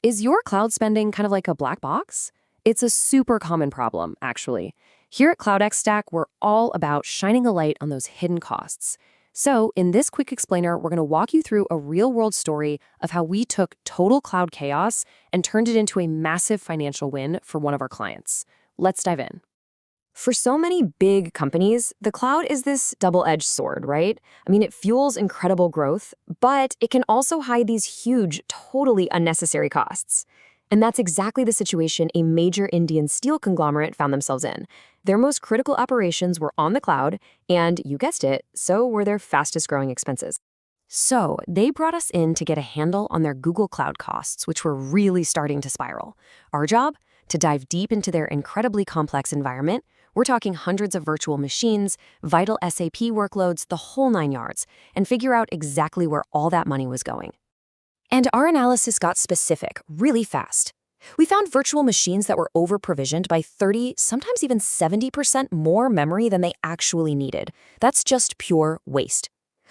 Is your cloud spending kind of like a black box? It's a super common problem, actually. Here at CloudXStack, we're all about shining a light on those hidden costs. So in this quick explainer, we're going to walk you through a real-world story of how we took total cloud chaos and turned it into a massive financial win for one of our clients. Let's dive in. For so many big companies, the cloud is this double-edged sword, right? I mean, it fuels incredible growth, but it can also hide these huge, totally unnecessary costs. And that's exactly the situation a major Indian steel conglomerate found themselves in. Their most critical operations were on the cloud, and you guessed it, so were their fastest-growing expenses. So they brought us in to get a handle on their Google Cloud costs, which were really starting to spiral. Our job? To dive deep into their incredibly complex environment. We're talking hundreds of virtual machines, vital SAP workloads, the whole 9 yards, and figure out exactly where all that money was going. And our analysis got specific, really fast. We found virtual machines that were over-provisioned by 30, sometimes even 70% more memory than they actually needed. That's just pure waste.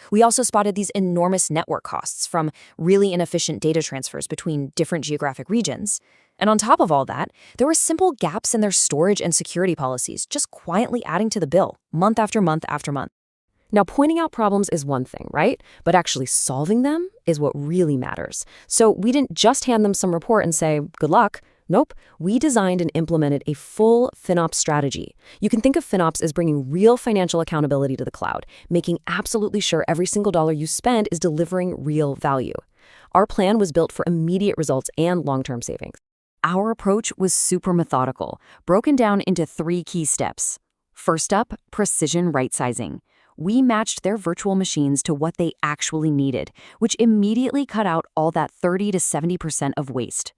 We also spotted these enormous network costs from really inefficient data transfers between different geographic regions. And on top of all that, there were simple gaps in their storage and security policies, just quietly adding to the bill, month after month after month. Now, pointing out problems is one thing, right? But actually solving them is what really matters. So we didn't just hand them some report and say, good luck. Nope, we designed and implemented a full FinOps strategy. You can think of FinOps as bringing real financial accountability to the cloud, making absolutely sure every single dollar you spend is delivering real value. Our plan was built for immediate results and long-term savings. Our approach was super methodical, broken down into 3 key steps. First up, precision right-sizing. We matched their virtual machines to what they actually needed, which immediately cut out all that 30 to 70% of waste.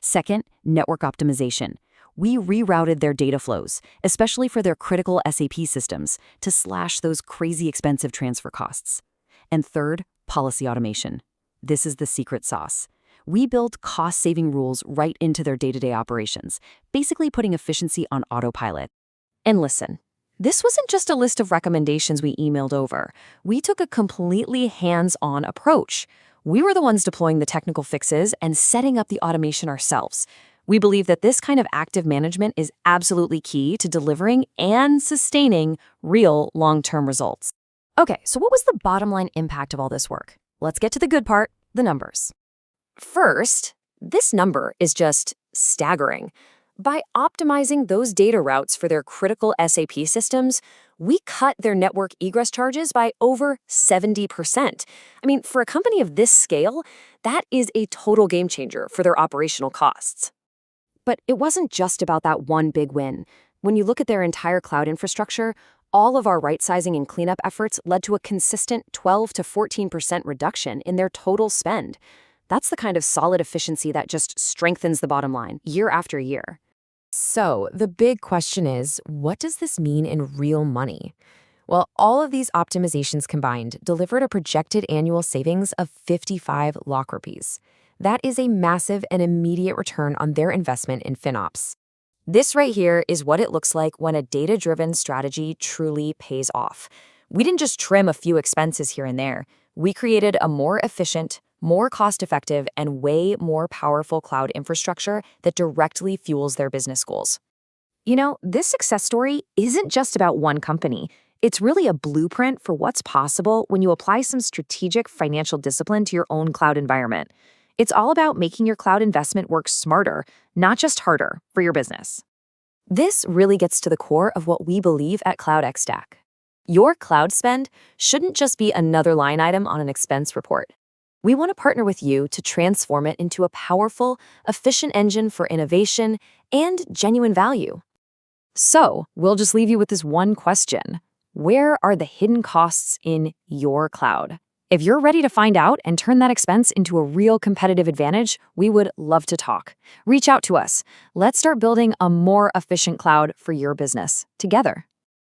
Second, network optimization. We rerouted their data flows, especially for their critical SAP systems, to slash those crazy expensive transfer costs. And third, policy automation. This is the secret sauce. We built cost-saving rules right into their day-to-day operations, basically putting efficiency on autopilot. And listen, this wasn't just a list of recommendations we emailed over. We took a completely hands-on approach. We were the ones deploying the technical fixes and setting up the automation ourselves. We believe that this kind of active management is absolutely key to delivering and sustaining real long-term results. Okay, so what was the bottom line impact of all this work? Let's get to the good part, the numbers. First, this number is just staggering. By optimizing those data routes for their critical SAP systems, we cut their network egress charges by over 70%. I mean, for a company of this scale, that is a total game changer for their operational costs. But it wasn't just about that one big win. When you look at their entire cloud infrastructure, all of our right-sizing and cleanup efforts led to a consistent 12 to 14% reduction in their total spend. That's the kind of solid efficiency that just strengthens the bottom line year after year. So the big question is, what does this mean in real money? Well, all of these optimizations combined delivered a projected annual savings of 55 lakh rupees. That is a massive and immediate return on their investment in FinOps. This right here is what it looks like when a data-driven strategy truly pays off. We didn't just trim a few expenses here and there. We created a more efficient, more cost-effective, and way more powerful cloud infrastructure that directly fuels their business goals. This success story isn't just about one company. It's really a blueprint for what's possible when you apply some strategic financial discipline to your own cloud environment. It's all about making your cloud investment work smarter, not just harder, for your business. This really gets to the core of what we believe at CloudXStack. Your cloud spend shouldn't just be another line item on an expense report. We want to partner with you to transform it into a powerful, efficient engine for innovation and genuine value. So, we'll just leave you with this one question. Where are the hidden costs in your cloud? If you're ready to find out and turn that expense into a real competitive advantage, we would love to talk. Reach out to us. Let's start building a more efficient cloud for your business together.